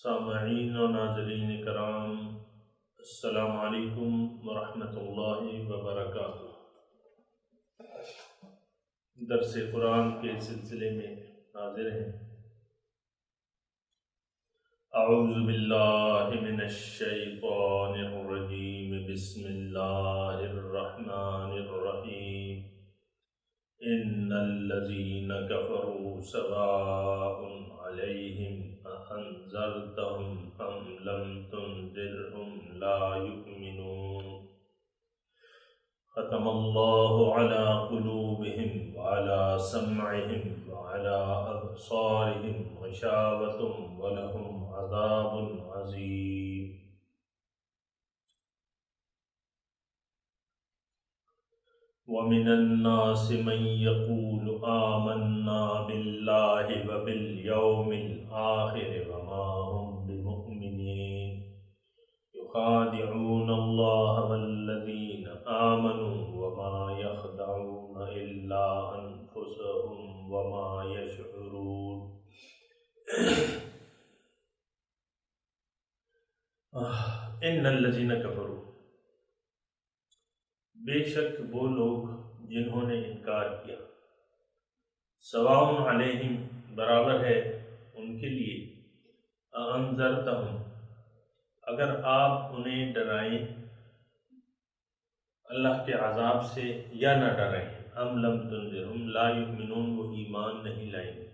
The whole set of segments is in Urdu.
سامعین و ناظرین کرام، السلام علیکم ورحمۃ اللہ وبرکاتہ۔ درس قرآن کے سلسلے میں حاضر ہیں۔ اعوذ باللہ من الشیطان الرجیم، بسم اللہ الرحمن الرحیم۔ ان الذین کفروا سواء علیہم أأنذرتهم أم لم تنذرهم لا يؤمنون۔ ختم الله على قلوبهم وعلى سمعهم وعلى أبصارهم غشاوة ولهم عذاب عظيم۔ ومن الناس من يقول آمنا بالله وباليوم الآخر وما هم بمؤمنين، يخادعون الله والذين آمنوا وما يخدعون إلا أنفسهم وما يشعرون۔ ان الذين كفروا، بے شک وہ لوگ جنہوں نے انکار کیا، سواء علیہم، برابر ہے ان کے لیے، انذرتہم، اگر آپ انہیں ڈرائیں اللہ کے عذاب سے یا نہ ڈرائیں، ام لم تنذرہم لا یؤمنون، وہ ایمان نہیں لائیں گے۔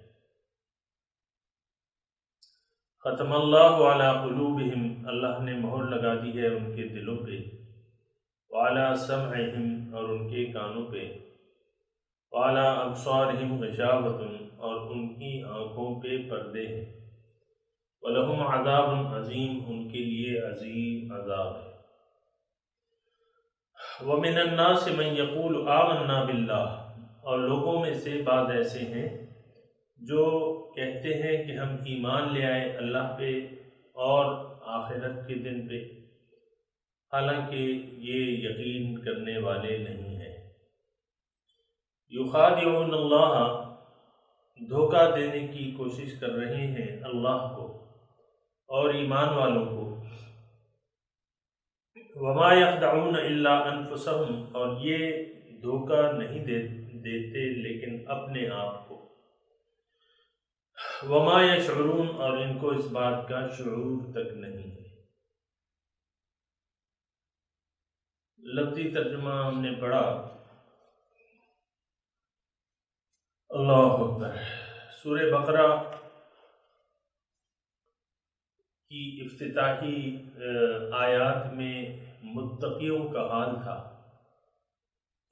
ختم اللہ علی قلوبہم، اللہ نے مہر لگا دی ہے ان کے دلوں پہ، وعلی سمعہم، اور ان کے کانوں پہ، وعلی ابصارہم غشاوۃ، اور ان کی آنکھوں پہ پردے ہیں، وَلَهُمْ عَذَابٌ عَظِيمٌ، ان کے لیے عظیم عذاب ہے۔ وَمِنَ النَّاسِ مَن يَقُولُ آمَنَّا بِاللَّهِ، اور لوگوں میں سے بعض ایسے ہیں جو کہتے ہیں کہ ہم ایمان لے آئے اللہ پہ اور آخرت کے دن پہ، حالانکہ یہ یقین کرنے والے نہیں ہیں۔ یخادعون اللہ، دھوکہ دینے کی کوشش کر رہے ہیں اللہ کو اور ایمان والوں کو۔ وما یخدعون الا انفسہم، اور یہ دھوکہ نہیں دیتے لیکن اپنے آپ کو۔ وما یشعرون، اور ان کو اس بات کا شعور تک نہیں ہے۔ لفظی ترجمہ ہم نے پڑھا، اللہ اکبر۔ سورہ بقرہ کی افتتاحی آیات میں متقیوں کا حال تھا،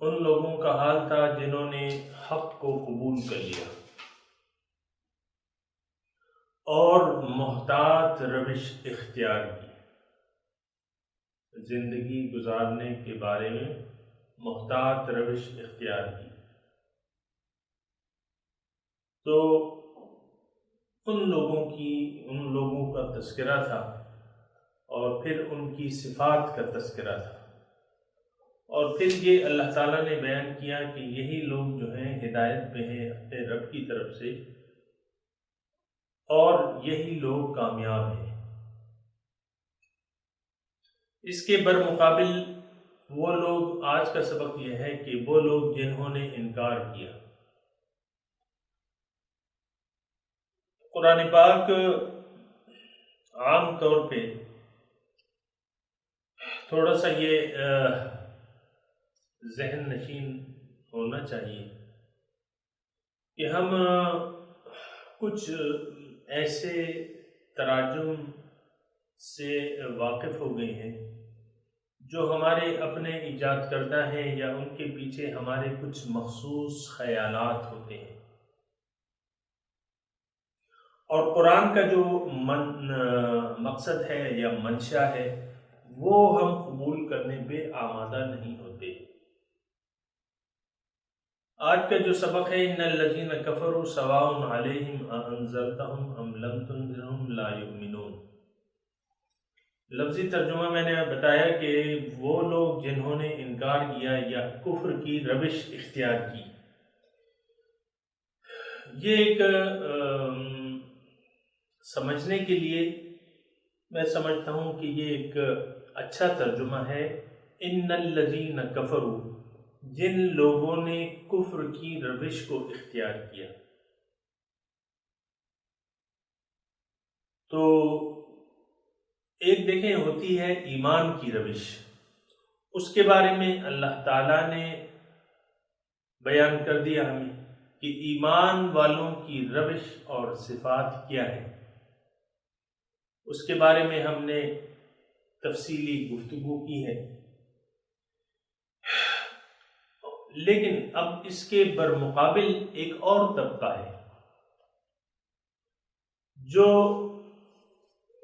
ان لوگوں کا حال تھا جنہوں نے حق کو قبول کر لیا اور محتاط روش اختیار کی، زندگی گزارنے کے بارے میں محتاط روش اختیار کی۔ تو ان لوگوں کا تذکرہ تھا، اور پھر ان کی صفات کا تذکرہ تھا، اور پھر یہ اللہ تعالیٰ نے بیان کیا کہ یہی لوگ جو ہیں ہدایت پہ ہیں اپنے رب کی طرف سے، اور یہی لوگ کامیاب ہیں۔ اس کے برمقابل وہ لوگ، آج کا سبق یہ ہے کہ وہ لوگ جنہوں نے انکار کیا۔ قرآن پاک عام طور پہ تھوڑا سا یہ ذہن نشین ہونا چاہیے کہ ہم کچھ ایسے تراجم سے واقف ہو گئے ہیں جو ہمارے اپنے ایجاد کردہ ہیں، یا ان کے پیچھے ہمارے کچھ مخصوص خیالات ہوتے ہیں، اور قرآن کا جو مقصد ہے یا منشا ہے وہ ہم قبول کرنے پہ آمادہ نہیں ہوتے۔ آج کا جو سبق ہے، ان الذین کفروا سواء علیہم اانذرتہم ام لم تنذرہم لا یؤمنون، لفظی ترجمہ میں نے بتایا کہ وہ لوگ جنہوں نے انکار کیا یا کفر کی روش اختیار کی۔ یہ ایک سمجھنے کے لیے میں سمجھتا ہوں کہ یہ ایک اچھا ترجمہ ہے، ان الذین کفروا، جن لوگوں نے کفر کی روش کو اختیار کیا۔ تو ایک دیکھیں ہوتی ہے ایمان کی روش، اس کے بارے میں اللہ تعالیٰ نے بیان کر دیا ہمیں کہ ایمان والوں کی روش اور صفات کیا ہے۔ اس کے بارے میں ہم نے تفصیلی گفتگو کی ہے، لیکن اب اس کے برمقابل ایک اور طبقہ ہے جو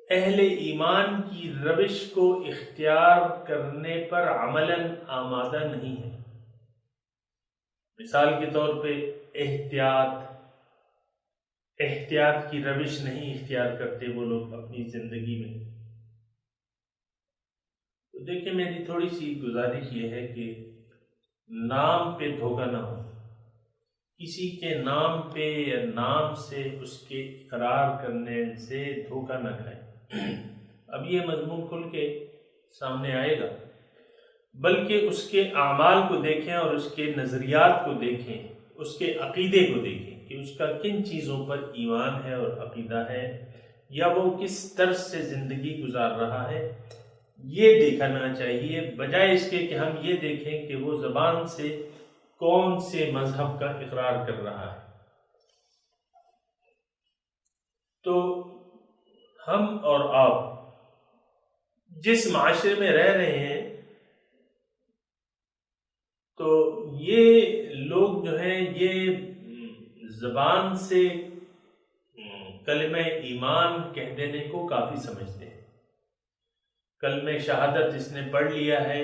اہل ایمان کی روش کو اختیار کرنے پر عملاً آمادہ نہیں ہے۔ مثال کے طور پہ احتیاط کی روش نہیں اختیار کرتے وہ لوگ اپنی زندگی میں۔ تو دیکھیں، میری تھوڑی سی گزارش یہ ہے کہ نام پہ دھوکہ نہ ہو، کسی کے نام پہ یا نام سے اس کے اقرار کرنے سے دھوکہ نہ کھائیں۔ اب یہ مضمون کھل کے سامنے آئے گا، بلکہ اس کے اعمال کو دیکھیں اور اس کے نظریات کو دیکھیں، اس کے عقیدے کو دیکھیں کہ اس کا کن چیزوں پر ایمان ہے اور عقیدہ ہے، یا وہ کس طرز سے زندگی گزار رہا ہے، یہ دیکھنا چاہیے، بجائے اس کے کہ ہم یہ دیکھیں کہ وہ زبان سے کون سے مذہب کا اقرار کر رہا ہے۔ تو ہم اور آپ جس معاشرے میں رہ رہے ہیں، تو یہ لوگ جو ہیں یہ زبان سے کلمہ ایمان کہہ دینے کو کافی سمجھتے ہیں۔ کلمہ شہادت اس نے پڑھ لیا ہے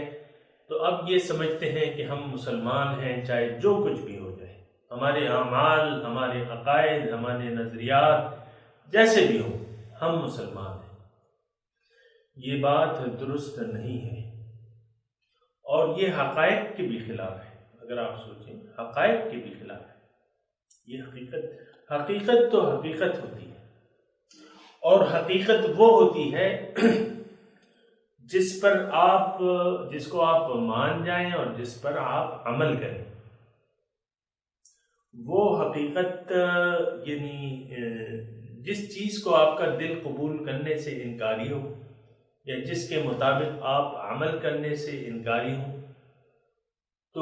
تو اب یہ سمجھتے ہیں کہ ہم مسلمان ہیں، چاہے جو کچھ بھی ہو جائے، ہمارے اعمال، ہمارے عقائد، ہمارے نظریات جیسے بھی ہوں، ہم مسلمان ہیں۔ یہ بات درست نہیں ہے، اور یہ حقائق کے بھی خلاف ہے۔ اگر آپ سوچیں، حقائق کے بھی خلاف ہے۔ یہ حقیقت تو حقیقت ہوتی ہے، اور حقیقت وہ ہوتی ہے جس کو آپ مان جائیں اور جس پر آپ عمل کریں۔ وہ حقیقت یعنی جس چیز کو آپ کا دل قبول کرنے سے انکاری ہو، یا جس کے مطابق آپ عمل کرنے سے انکاری ہوں، تو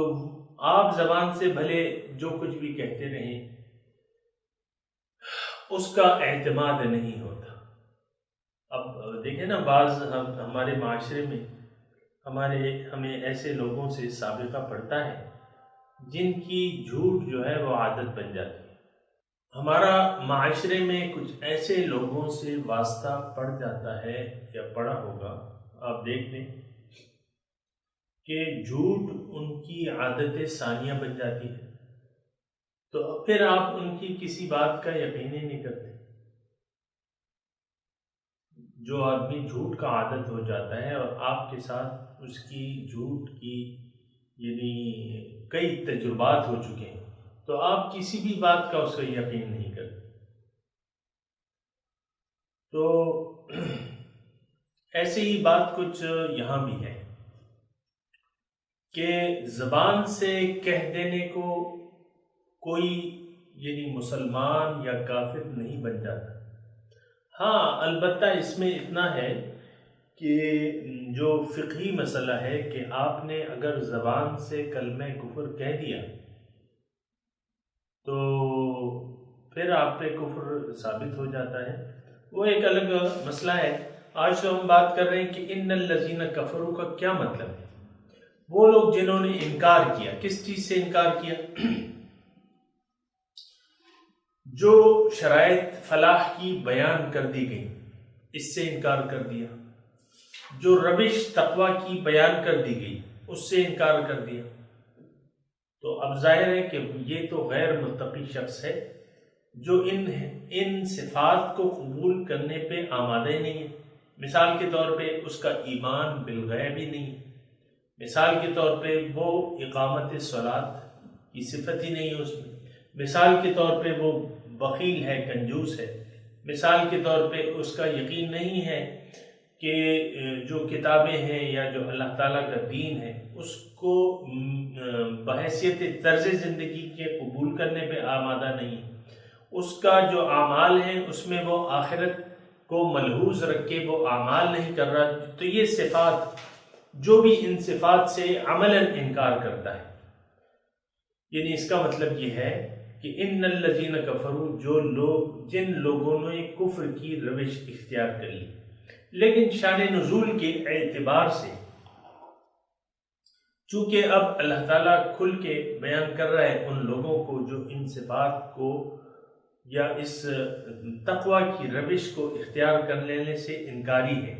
آپ زبان سے بھلے جو کچھ بھی کہتے رہیں، اس کا اعتماد نہیں ہوتا۔ اب دیکھیں نا، بعض ہمارے معاشرے میں ہمیں ایسے لوگوں سے سابقہ پڑتا ہے جن کی جھوٹ جو ہے وہ عادت بن جاتی ہے۔ ہمارا معاشرے میں کچھ ایسے لوگوں سے واسطہ پڑ جاتا ہے یا پڑا ہوگا، آپ دیکھ لیں کہ جھوٹ ان کی عادت ثانیہ بن جاتی ہے، تو پھر آپ ان کی کسی بات کا یقین ہی نہیں کرتے۔ جو آدمی جھوٹ کا عادت ہو جاتا ہے اور آپ کے ساتھ اس کی جھوٹ کی یعنی کئی تجربات ہو چکے ہیں، تو آپ کسی بھی بات کا اس کا یقین نہیں کرتے۔ تو ایسے ہی بات کچھ یہاں بھی ہے کہ زبان سے کہہ دینے کو کوئی یعنی مسلمان یا کافر نہیں بن جاتا۔ ہاں، البتہ اس میں اتنا ہے کہ جو فقہی مسئلہ ہے کہ آپ نے اگر زبان سے کلمہ کفر کہہ دیا تو پھر آپ پہ کفر ثابت ہو جاتا ہے، وہ ایک الگ مسئلہ ہے۔ آج تو ہم بات کر رہے ہیں کہ ان الذین کفروا کا کیا مطلب ہے۔ وہ لوگ جنہوں نے انکار کیا، کس چیز سے انکار کیا؟ جو شرائط فلاح کی بیان کر دی گئی، اس سے انکار کر دیا۔ جو روش تقویٰ کی بیان کر دی گئی، اس سے انکار کر دیا۔ تو اب ظاہر ہے کہ یہ تو غیر متقی شخص ہے جو ان صفات کو قبول کرنے پہ آمادہ ہی نہیں ہے۔ مثال کے طور پہ اس کا ایمان بالغیب ہی نہیں ہے۔ مثال کے طور پہ وہ اقامت صلاۃ کی صفت ہی نہیں ہے اس میں۔ مثال کے طور پہ وہ بخیل ہے، کنجوس ہے۔ مثال کے طور پہ اس کا یقین نہیں ہے کہ جو کتابیں ہیں یا جو اللہ تعالیٰ کا دین ہے اس کو بحیثیت طرز زندگی کے قبول کرنے پہ آمادہ نہیں ہے، اس کا جو اعمال ہیں اس میں وہ آخرت کو ملحوظ رکھ کے وہ اعمال نہیں کر رہا، تو یہ صفات جو بھی ان صفات سے عملاً انکار کرتا ہے، یعنی اس کا مطلب یہ ہے کہ ان الذین کفروا، جن لوگوں نے کفر کی روش اختیار کر لی، لیکن شان نزول کے اعتبار سے چونکہ اب اللہ تعالیٰ کھل کے بیان کر رہا ہے ان لوگوں کو جو ان صفات کو یا اس تقوی کی روش کو اختیار کر لینے سے انکاری ہے،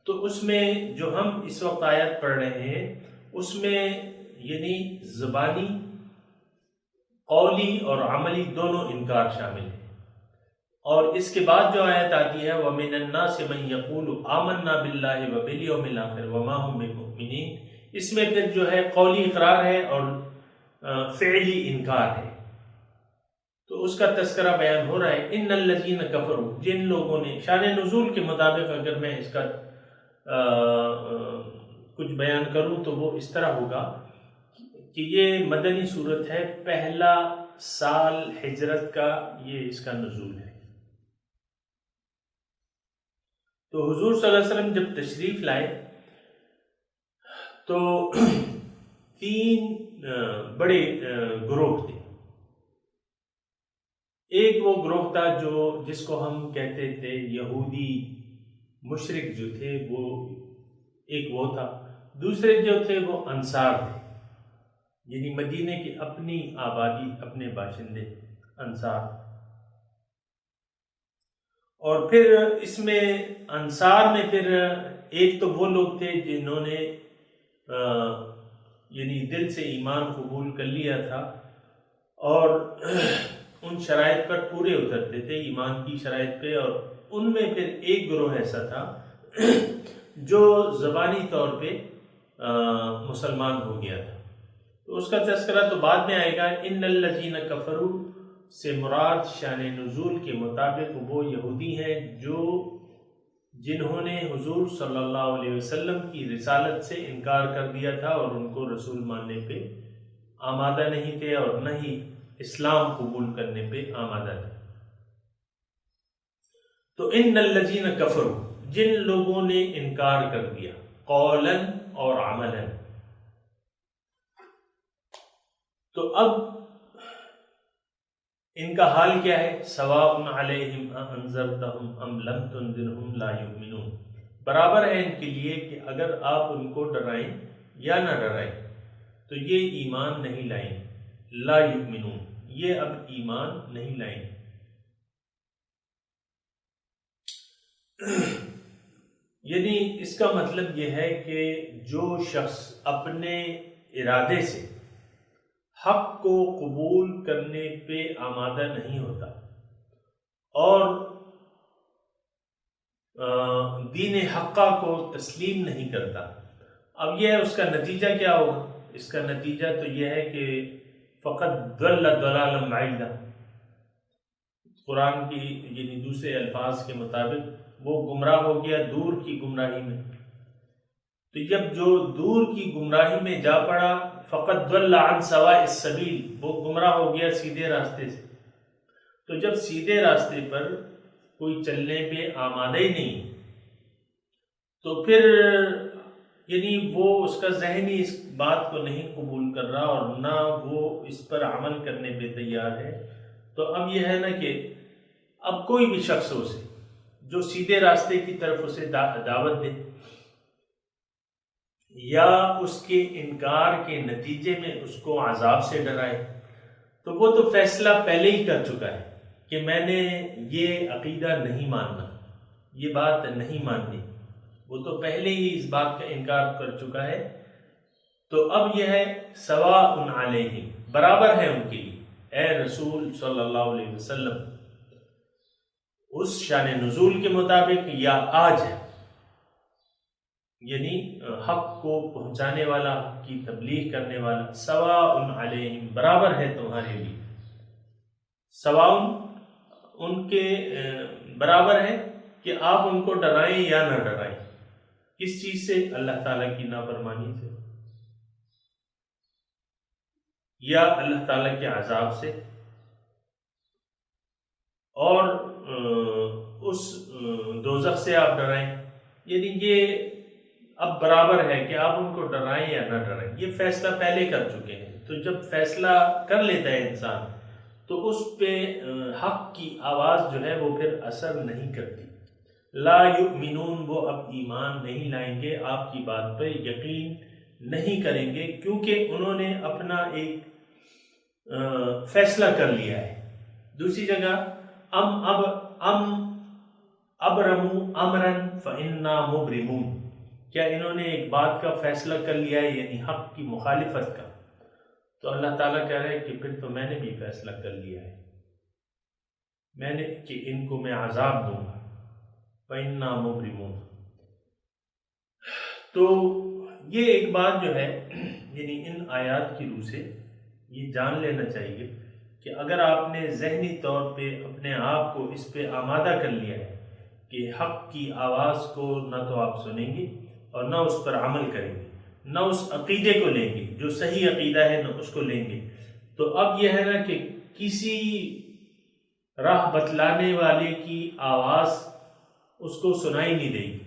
تو اس میں جو ہم اس وقت آیت پڑھ رہے ہیں اس میں یعنی زبانی، قولی اور عملی دونوں انکار شامل ہیں۔ اور اس کے بعد جو آیت آتی ہے وَمِنَ النَّاسِ مَن يَقُولُ آمَنَّا بِاللَّهِ وَبِالْيَوْمِ الْآخِرِ وَمَا هُم بِمُؤْمِنِينَ، اس میں پھر جو ہے قولی اقرار ہے اور فعلی انکار ہے، تو اس کا تذکرہ بیان ہو رہا ہے۔ ان الذین کفروا، جن لوگوں نے، شان نزول کے مطابق اگر میں اس کا کچھ بیان کروں تو وہ اس طرح ہوگا کہ یہ مدنی صورت ہے، پہلا سال ہجرت کا یہ اس کا نزول ہے۔ تو حضور صلی اللہ علیہ وسلم جب تشریف لائے تو تین بڑے گروہ تھے۔ ایک وہ گروہ تھا جس کو ہم کہتے تھے یہودی مشرک جو تھے، وہ ایک وہ تھا۔ دوسرے جو تھے وہ انصار تھے، یعنی مدینے کی اپنی آبادی، اپنے باشندے انصار۔ اور پھر اس میں انصار میں پھر ایک تو وہ لوگ تھے جنہوں نے یعنی دل سے ایمان قبول کر لیا تھا اور ان شرائط پر پورے اترتے تھے، ایمان کی شرائط پہ، اور ان میں پھر ایک گروہ ایسا تھا جو زبانی طور پہ مسلمان ہو گیا تھا، تو اس کا تذکرہ تو بعد میں آئے گا۔ ان الذین کفروا سے مراد شان نزول کے مطابق وہ یہودی ہیں جنہوں نے حضور صلی اللہ علیہ وسلم کی رسالت سے انکار کر دیا تھا اور ان کو رسول ماننے پہ آمادہ نہیں تھے اور نہ ہی اسلام قبول کرنے پہ آمادہ تھے۔ تو ان الذین کفروا، جن لوگوں نے انکار کر دیا قولاً اور عملاً، تو اب ان کا حال کیا ہے؟ سواء علیہم انذرتہم ام لم تنذرہم لا یؤمنون، برابر ہے ان کے لیے کہ اگر آپ ان کو ڈرائیں یا نہ ڈرائیں تو یہ ایمان نہیں لائیں، لا یؤمنون، یہ اب ایمان نہیں لائیں۔ یعنی اس کا مطلب یہ ہے کہ جو شخص اپنے ارادے سے حق کو قبول کرنے پہ آمادہ نہیں ہوتا اور دین حقہ کو تسلیم نہیں کرتا، اب یہ ہے اس کا نتیجہ کیا ہوگا؟ اس کا نتیجہ تو یہ ہے کہ فقط ضل ضلالا بعیدا، قرآن کی یعنی دوسرے الفاظ کے مطابق وہ گمراہ ہو گیا دور کی گمراہی میں۔ تو جب جو دور کی گمراہی میں جا پڑا، فقط ضل عن سواء السبیل، وہ گمراہ ہو گیا سیدھے راستے سے۔ تو جب سیدھے راستے پر کوئی چلنے پہ آمادہ ہی نہیں تو پھر یعنی وہ اس کا ذہن ہی اس بات کو نہیں قبول کر رہا اور نہ وہ اس پر عمل کرنے پہ تیار ہے، تو اب یہ ہے نا کہ اب کوئی بھی شخص اسے جو سیدھے راستے کی طرف اسے دعوت دے یا اس کے انکار کے نتیجے میں اس کو عذاب سے ڈرائے، تو وہ تو فیصلہ پہلے ہی کر چکا ہے کہ میں نے یہ عقیدہ نہیں ماننا، یہ بات نہیں ماننی، وہ تو پہلے ہی اس بات کا انکار کر چکا ہے۔ تو اب یہ ہے سواء علیہم، برابر ہے ان کے لیے، اے رسول صلی اللہ علیہ وسلم، اس شان نزول کے مطابق یا آج ہے، یعنی حق کو پہنچانے والا، حق کی تبلیغ کرنے والا، سواء علیہم، برابر ہے تمہارے لیے، سواء ان کے برابر ہے کہ آپ ان کو ڈرائیں یا نہ ڈرائیں. کس چیز سے؟ اللہ تعالیٰ کی نافرمانی سے یا اللہ تعالیٰ کے عذاب سے. اور اس دوزخ سے آپ ڈرائیں. یعنی یہ اب برابر ہے کہ آپ ان کو ڈرائیں یا نہ ڈرائیں. یہ فیصلہ پہلے کر چکے ہیں. تو جب فیصلہ کر لیتا ہے انسان تو اس پہ حق کی آواز جو ہے وہ پھر اثر نہیں کرتی. لا یؤمنون، وہ اب ایمان نہیں لائیں گے، آپ کی بات پر یقین نہیں کریں گے، کیونکہ انہوں نے اپنا ایک فیصلہ کر لیا ہے. دوسری جگہ ابرموا امرا فانا مبرمون، کیا انہوں نے ایک بات کا فیصلہ کر لیا ہے، یعنی حق کی مخالفت کا. تو اللہ تعالیٰ کہہ رہے ہیں کہ پھر تو میں نے بھی فیصلہ کر لیا ہے، میں نے کہ ان کو میں عذاب دوں گا. فانا مبرمون. تو یہ ایک بات جو ہے یعنی ان آیات کی روح سے یہ جان لینا چاہیے کہ اگر آپ نے ذہنی طور پہ اپنے آپ کو اس پہ آمادہ کر لیا ہے کہ حق کی آواز کو نہ تو آپ سنیں گے اور نہ اس پر عمل کریں گے، نہ اس عقیدے کو لیں گے جو صحیح عقیدہ ہے، نہ اس کو لیں گے، تو اب یہ ہے نا کہ کسی راہ بتلانے والے کی آواز اس کو سنائی نہیں دے گی،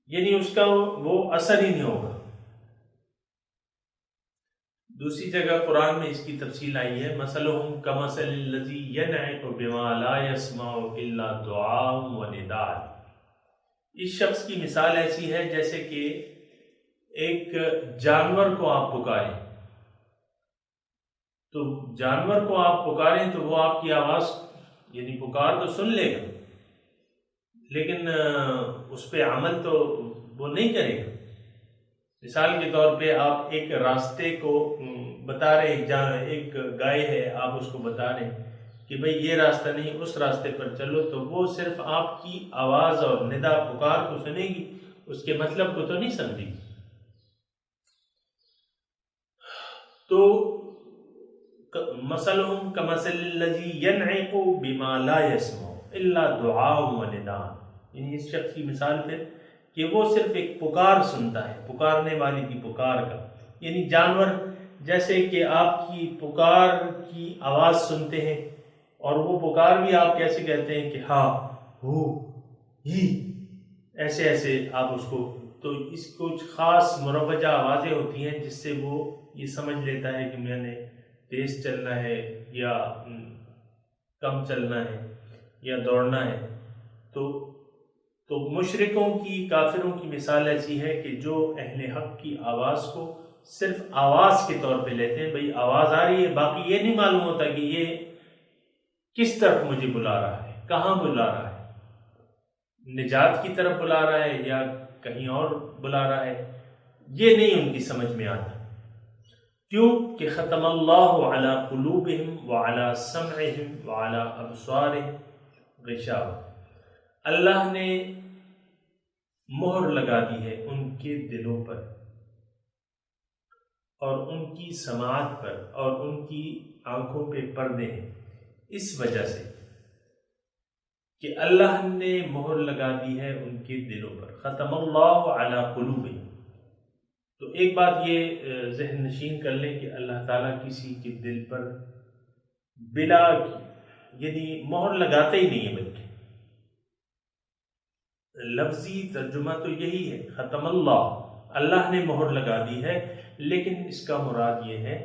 یعنی اس کا وہ اثر ہی نہیں ہوگا. دوسری جگہ قرآن میں اس کی تفصیل آئی ہے، مثلہم کمثل الذی ینعق بما لا یسمع الا دعاء ونداء. اس شخص کی مثال ایسی ہے جیسے کہ ایک جانور کو آپ پکاریں، تو جانور کو آپ پکاریں تو وہ آپ کی آواز یعنی پکار تو سن لے گا، لیکن اس پہ عمل تو وہ نہیں کرے گا. مثال کے طور پہ آپ ایک راستے کو بتا رہے، ایک گائے ہے، آپ اس کو بتا رہے کہ بھئی یہ راستہ نہیں، اس راستے پر چلو، تو وہ صرف آپ کی آواز اور ندا پکار کو سنے گی، اس کے مطلب کو تو نہیں سمجھے گی. تو مثلہم کمثل الذی ینعق بما لا یسمع الا دعاء ونداء. یعنی اس شخص کی مثال پھر کہ وہ صرف ایک پکار سنتا ہے، پکارنے والی کی پکار کا. یعنی جانور جیسے کہ آپ کی پکار کی آواز سنتے ہیں، اور وہ پکار بھی آپ کیسے کہتے ہیں کہ ہاں ہو ہی، ایسے ایسے آپ اس کو، تو اس کو کچھ خاص مروجہ آوازیں ہوتی ہیں جس سے وہ یہ سمجھ لیتا ہے کہ میں نے تیز چلنا ہے یا کم چلنا ہے یا دوڑنا ہے. تو مشرکوں کی، کافروں کی مثال ایسی ہے کہ جو اہل حق کی آواز کو صرف آواز کے طور پہ لیتے ہیں، بھئی آواز آ رہی ہے، باقی یہ نہیں معلوم ہوتا کہ یہ کس طرف مجھے بلا رہا ہے، کہاں بلا رہا ہے، نجات کی طرف بلا رہا ہے یا کہیں اور بلا رہا ہے، یہ نہیں ان کی سمجھ میں آتا. کیوں کہ ختم اللہ علی قلوبہم وعلی سمعہم وعلی ابصارہم غشاوہ، اللہ نے مہر لگا دی ہے ان کے دلوں پر اور ان کی سماعت پر اور ان کی آنکھوں پہ پردے ہیں، اس وجہ سے کہ اللہ نے مہر لگا دی ہے ان کے دلوں پر. ختم اللہ علی قلوبہم. تو ایک بات یہ ذہن نشین کر لیں کہ اللہ تعالیٰ کسی کے دل پر بلا یعنی مہر لگاتے ہی نہیں ہے، بلکہ لفظی ترجمہ تو یہی ہے، ختم اللہ نے مہر لگا دی ہے، لیکن اس کا مراد یہ ہے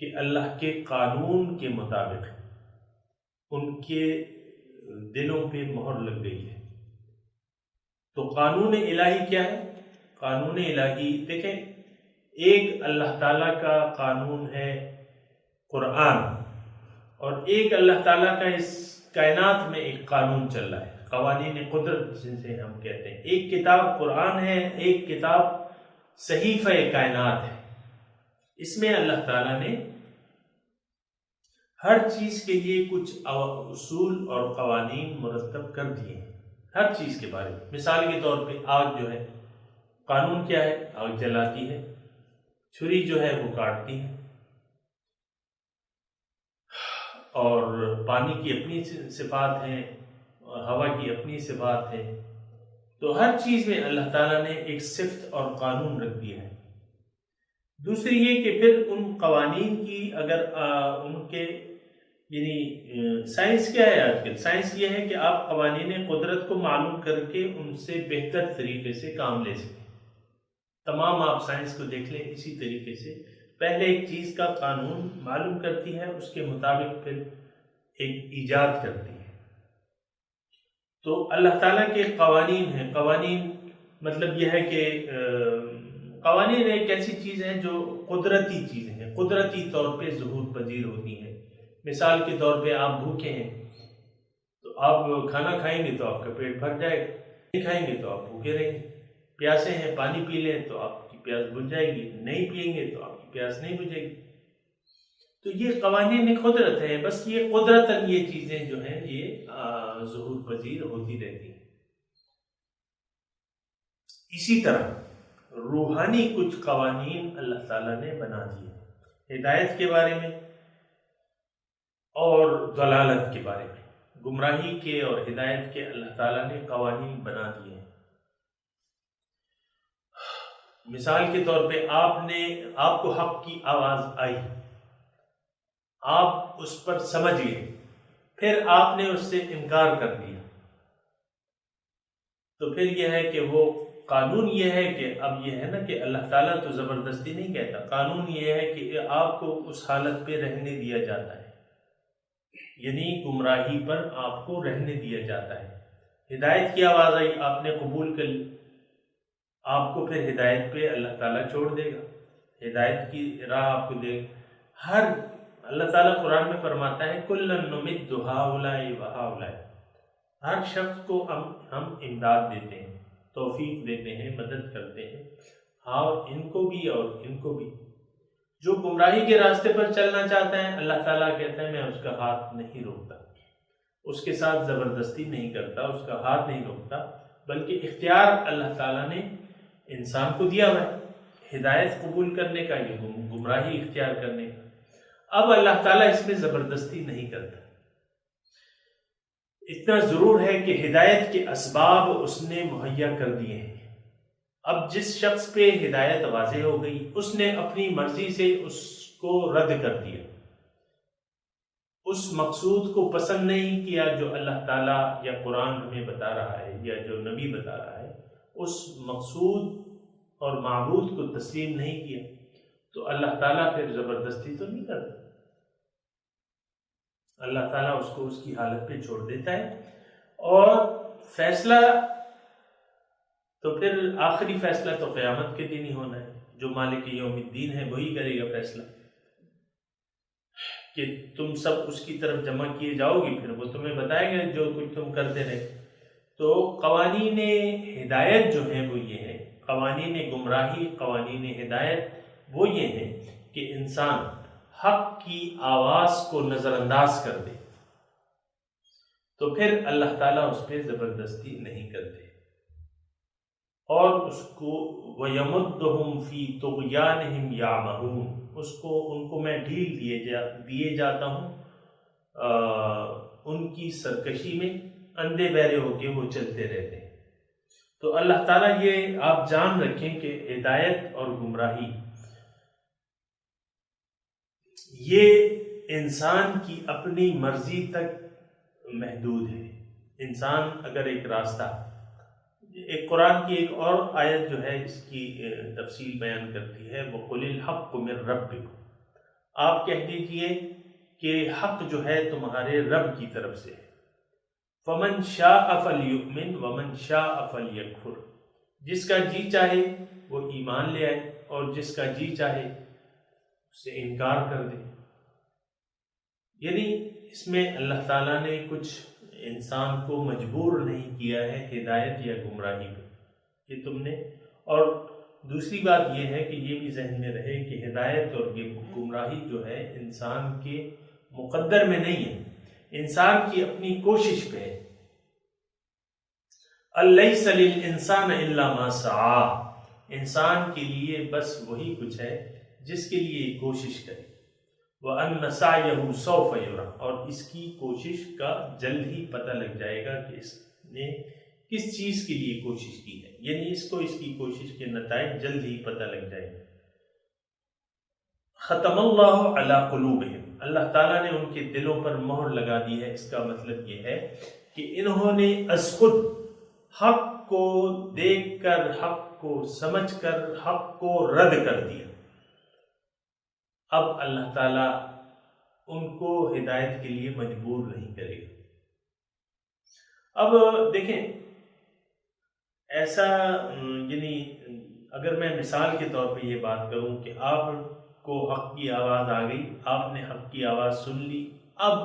کہ اللہ کے قانون کے مطابق ان کے دلوں پہ مہر لگ گئی ہے. تو قانون الہی کیا ہے؟ قانون الہی دیکھیں، ایک اللہ تعالیٰ کا قانون ہے قرآن، اور ایک اللہ تعالیٰ کا اس کائنات میں ایک قانون چل رہا ہے، قوانین قدرت جنسے ہم کہتے ہیں. ایک کتاب قرآن ہے، ایک کتاب صحیفہ کائنات ہے. اس میں اللہ تعالیٰ نے ہر چیز کے لیے کچھ اصول اور قوانین مرتب کر دیے ہیں، ہر چیز کے بارے میں. مثال کے طور پہ آگ جو ہے، قانون کیا ہے؟ آگ جلاتی ہے، چھری جو ہے وہ کاٹتی ہے، اور پانی کی اپنی صفات ہیں، ہوا کی اپنی صفات ہیں. تو ہر چیز میں اللہ تعالیٰ نے ایک صفت اور قانون رکھ دیا ہے. دوسری یہ کہ پھر ان قوانین کی اگر ان کے یعنی سائنس کیا ہے آج کل؟ سائنس یہ ہے کہ آپ قوانین قدرت کو معلوم کر کے ان سے بہتر طریقے سے کام لے سکیں. تمام آپ سائنس کو دیکھ لیں اسی طریقے سے پہلے ایک چیز کا قانون معلوم کرتی ہے، اس کے مطابق پھر ایک ایجاد کرتی ہے. تو اللہ تعالیٰ کے قوانین ہیں. قوانین مطلب یہ ہے کہ قوانین ایک ایسی چیز ہے جو قدرتی چیزیں ہیں، قدرتی طور پہ ظہور پذیر ہوتی ہیں. مثال کے طور پہ آپ بھوکے ہیں تو آپ کھانا کھائیں گے تو آپ کا پیٹ بھر جائے گا، نہیں کھائیں گے تو آپ بھوکے رہیں گے. پیاسے ہیں، پانی پی لیں تو آپ کی پیاس بجھ جائے گی، نہیں پئیں گے تو آپ کی پیاس نہیں بجھے گی. تو یہ قوانین قدرت ہیں. بس یہ قدرتاً یہ چیزیں جو ہیں یہ ظہور پذیر ہوتی رہتی ہیں. اسی طرح روحانی کچھ قوانین اللہ تعالیٰ نے بنا دیے ہیں ہدایت کے بارے میں اور ضلالت کے بارے میں. گمراہی کے اور ہدایت کے اللہ تعالیٰ نے قوانین بنا دیے ہیں. مثال کے طور پہ آپ کو حق کی آواز آئی، آپ اس پر سمجھ گئے، پھر آپ نے اس سے انکار کر دیا، تو پھر یہ ہے کہ وہ قانون یہ ہے کہ اب یہ ہے نا کہ اللہ تعالیٰ تو زبردستی نہیں کہتا. قانون یہ ہے کہ آپ کو اس حالت پہ رہنے دیا جاتا ہے، یعنی گمراہی پر آپ کو رہنے دیا جاتا ہے. ہدایت کی آواز آئی، آپ نے قبول کر لی، آپ کو پھر ہدایت پہ اللہ تعالیٰ چھوڑ دے گا، ہدایت کی راہ آپ کو دے گا. اللہ تعالیٰ قرآن میں فرماتا ہے کُلًّا نُمِدُّ ہَؤُلَاءِ وَہَؤُلَاءِ، ہر شخص کو ہم امداد دیتے ہیں، توفیق دیتے ہیں، مدد کرتے ہیں، ہاں ان کو بھی اور ان کو بھی. جو گمراہی کے راستے پر چلنا چاہتا ہے اللہ تعالیٰ کہتا ہے میں اس کا ہاتھ نہیں روکتا، اس کے ساتھ زبردستی نہیں کرتا، اس کا ہاتھ نہیں روکتا، بلکہ اختیار اللہ تعالیٰ نے انسان کو دیا ہوا ہے ہدایت قبول کرنے کا، یہ گمراہی اختیار کرنے کا. اب اللہ تعالیٰ اس میں زبردستی نہیں کرتا. اتنا ضرور ہے کہ ہدایت کے اسباب اس نے مہیا کر دیے ہیں. اب جس شخص پہ ہدایت واضح ہو گئی اس نے اپنی مرضی سے اس کو رد کر دیا، اس مقصود کو پسند نہیں کیا جو اللہ تعالیٰ یا قرآن ہمیں بتا رہا ہے یا جو نبی بتا رہا ہے، اس مقصود اور معبود کو تسلیم نہیں کیا، تو اللہ تعالیٰ پھر زبردستی تو نہیں کرتا. اللہ تعالیٰ اس کو اس کی حالت پہ چھوڑ دیتا ہے، اور فیصلہ تو پھر آخری فیصلہ تو قیامت کے دن ہی ہونا ہے. جو مالک یوم الدین ہے وہی کرے گا فیصلہ کہ تم سب اس کی طرف جمع کیے جاؤ گے، پھر وہ تمہیں بتائے گا جو کچھ تم کرتے رہے. تو قوانین ہدایت جو ہیں وہ یہ ہیں، قوانین گمراہی، قوانین ہدایت وہ یہ ہیں کہ انسان حق کی آواز کو نظر انداز کر دے تو پھر اللہ تعالیٰ اس پہ زبردستی نہیں کرتے، اور اس کو وَيَمُدُّهُمْ فِي طُغْيَانِهِمْ يَعْمَهُونَ، ان کو میں ڈھیل دیے جاتا ہوں ان کی سرکشی میں، اندھے بہرے ہو کے وہ چلتے رہتے ہیں. تو اللہ تعالیٰ یہ آپ جان رکھیں کہ ہدایت اور گمراہی یہ انسان کی اپنی مرضی تک محدود ہے. انسان اگر ایک راستہ، ایک قرآن کی ایک اور آیت جو ہے اس کی تفصیل بیان کرتی ہے، وَقُلِ الْحَقُّ مِنْ رَبِّكُمْ، آپ کہہ دیجئے کہ حق جو ہے تمہارے رب کی طرف سے ہے. فَمَنْ شَاءَ فَلْيُؤْمِنْ وَمَنْ شَاءَ فَلْيَكْفُرْ، جس کا جی چاہے وہ ایمان لے آئے اور جس کا جی چاہے اس سے انکار کر دے. یعنی اس میں اللہ تعالیٰ نے کچھ انسان کو مجبور نہیں کیا ہے ہدایت یا گمراہی پہ کہ تم نے. اور دوسری بات یہ ہے کہ یہ بھی ذہن میں رہے کہ ہدایت اور گمراہی جو ہے انسان کے مقدر میں نہیں ہے، انسان کی اپنی کوشش پہ ہے. الیس للانسان الا ما سعی، انسان کے لیے بس وہی کچھ ہے جس کے لیے کوشش کرے. وَأَنَّ سَعْيَهُ سَوْفَ يُرَى، اور اس کی کوشش کا جلد ہی پتہ لگ جائے گا کہ اس نے کس چیز کے لیے کوشش کی ہے، یعنی اس کو اس کی کوشش کے نتائج جلد ہی پتہ لگ جائیں گے۔ ختم اللہ علی قلوبہم، اللہ تعالیٰ نے ان کے دلوں پر مہر لگا دی ہے۔ اس کا مطلب یہ ہے کہ انہوں نے از خود حق کو دیکھ کر، حق کو سمجھ کر، حق کو رد کر دیا۔ اب اللہ تعالیٰ ان کو ہدایت کے لیے مجبور نہیں کرے گا۔ اب دیکھیں، ایسا یعنی اگر میں مثال کے طور پہ یہ بات کروں کہ آپ کو حق کی آواز آ گئی، آپ نے حق کی آواز سن لی، اب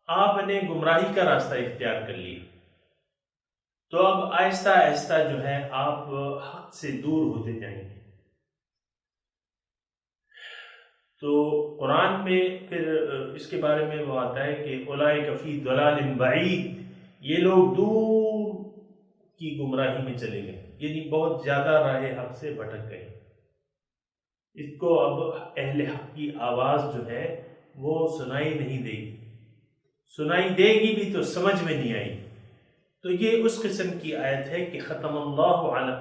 آپ نے گمراہی کا راستہ اختیار کر لیا، تو اب آہستہ آہستہ جو ہے آپ حق سے دور ہوتے جائیں گے۔ تو قرآن میں پھر اس کے بارے میں وہ آتا ہے کہ اولئک فی ضلال بعید، یہ لوگ دور کی گمراہی میں چلے گئے، یعنی بہت زیادہ راہ حق سے بھٹک گئے۔ اس کو اب اہل حق کی آواز جو ہے وہ سنائی نہیں دے گی، سنائی دے گی بھی تو سمجھ میں نہیں آئی گی۔ تو یہ اس قسم کی آیت ہے کہ ختم اللہ علیہ،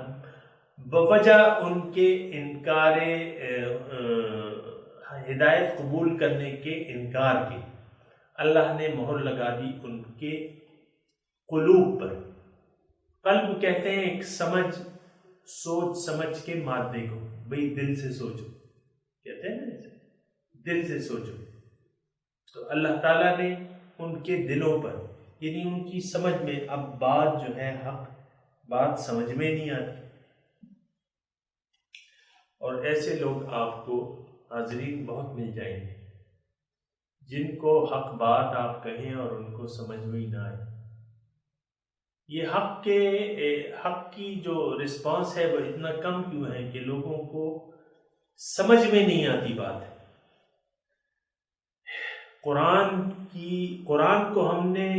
بوجہ ان کے انکار ہدایت قبول کرنے کے انکار کے، اللہ نے مہر لگا دی ان کے قلوب پر۔ قلب کہتے ہیں ایک سمجھ، سوچ سمجھ کے مادے کو، بھئی دل سے سوچو، کہتے ہیں نا دل سے سوچو۔ تو اللہ تعالیٰ نے ان کے دلوں پر، یعنی ان کی سمجھ میں، اب بات جو ہے حق بات سمجھ میں نہیں آتی۔ اور ایسے لوگ آپ کو حاضرین بہت مل جائیں گے جن کو حق بات آپ کہیں اور ان کو سمجھ میں ہی نہ آئے۔ یہ حق کی جو رسپانس ہے وہ اتنا کم کیوں ہے کہ لوگوں کو سمجھ میں نہیں آتی بات ہے۔ قرآن کو ہم نے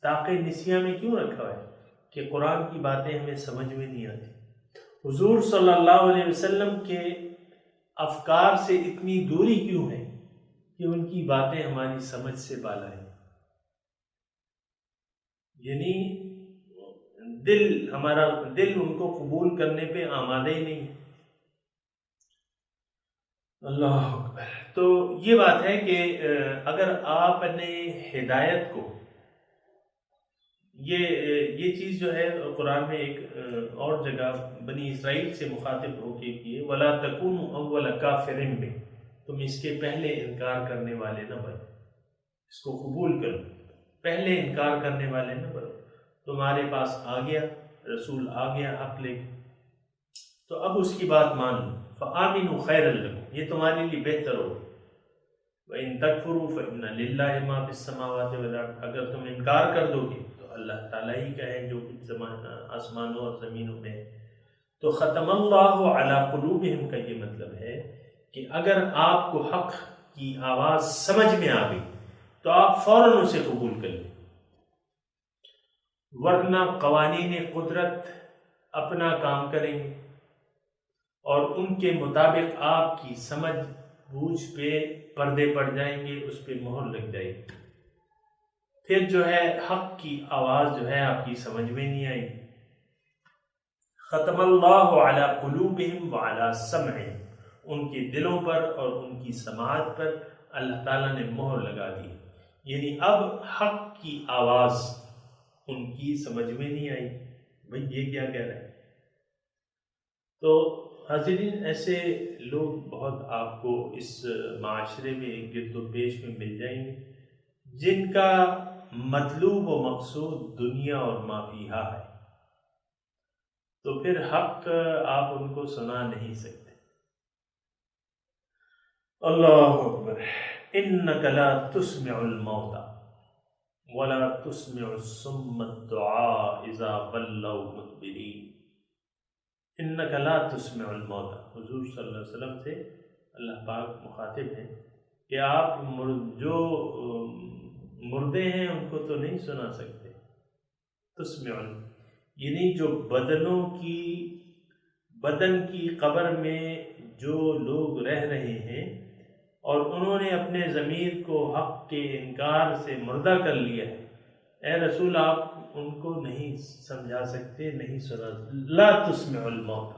طاقِ نسیاں میں کیوں رکھا ہے کہ قرآن کی باتیں ہمیں سمجھ میں نہیں آتی۔ حضور صلی اللہ علیہ وسلم کے افکار سے اتنی دوری کیوں ہے کہ ان کی باتیں ہماری سمجھ سے بالا ہیں، یعنی ہمارا دل ان کو قبول کرنے پہ آمادہ ہی نہیں۔ اللہ اکبر۔ تو یہ بات ہے کہ اگر آپ نے ہدایت کو، یہ چیز جو ہے قرآن میں ایک اور جگہ بنی اسرائیل سے مخاطب ہو کے کیے، وَلَا تَكُونُوا أَوَّلَ كَافِرٍ بِهِ، تم اس کے پہلے انکار کرنے والے نہ بنو، اس کو قبول کرو، پہلے انکار کرنے والے نہ بنو۔ تمہارے پاس آ گیا رسول، آ گیا حق لے کے، تو اب اس کی بات مان لو۔ فَآمِنُوا خَيْرًا لَكُمْ، یہ تمہارے لیے بہتر ہوگا۔ وَإِن تَكْفُرُوا فَإِنَّ لِلَّهِ مَا فِي السَّمَاوَاتِ وَالْأَرْضِ، اگر تم انکار کر دو گے تو اللہ تعالیٰ ہی کا ہے جو کچھ آسمانوں اور زمینوں میں ہے۔ تو ختم اللہ علی قلوبہم کا یہ مطلب ہے کہ اگر آپ کو حق کی آواز سمجھ میں آ گئی تو آپ فوراً اسے قبول کر لیں، ورنہ قوانین قدرت اپنا کام کریں گے اور ان کے مطابق آپ کی سمجھ بوجھ پہ پردے پڑ جائیں گے، اس پہ مہر لگ جائے گی، پھر جو ہے حق کی آواز جو ہے آپ کی سمجھ میں نہیں آئی۔ ختم اللہ علی قلوبہم وعلی سمعہم، ان کے دلوں پر اور ان کی سماعت پر اللہ تعالیٰ نے مہر لگا دی، یعنی اب حق کی آواز ان کی سمجھ میں نہیں آئی، بھئی یہ کیا کہہ رہا ہے۔ تو حاضرین، ایسے لوگ بہت آپ کو اس معاشرے میں گرد و پیش میں مل جائیں گے جن کا مطلوب و مقصود دنیا اور ما فیہا ہے، تو پھر حق آپ ان کو سنا نہیں سکتے۔ اللہ اکبر۔ انک لا تسمع الموتى ولا تسمع الصم الدعاء اذا ولوا مدبرین۔ انک لا تسمع الموتى، حضور صلی اللہ علیہ وسلم سے اللہ پاک مخاطب ہیں کہ آپ جو مردے ہیں ان کو تو نہیں سنا سکتے۔ تسمع، یعنی جو بدن کی قبر میں جو لوگ رہ رہے ہیں اور انہوں نے اپنے ضمیر کو حق کے انکار سے مردہ کر لیا ہے، اے رسول آپ ان کو نہیں سمجھا سکتے، نہیں سنا۔ لا تسمع الموت